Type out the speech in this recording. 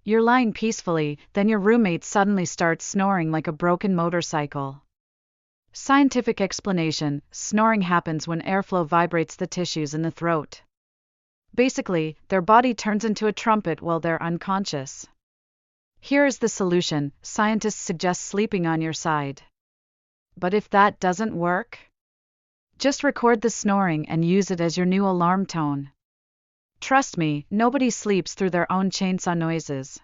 You're lying peacefully, then your roommate suddenly starts snoring like a broken motorcycle. Scientific explanation: snoring happens when airflow vibrates the tissues in the throat. Basically, their body turns into a trumpet while they're unconscious. Here is the solution: scientists suggest sleeping on your side. But if that doesn't work, just record the snoring and use it as your new alarm tone. Trust me, nobody sleeps through their own chainsaw noises.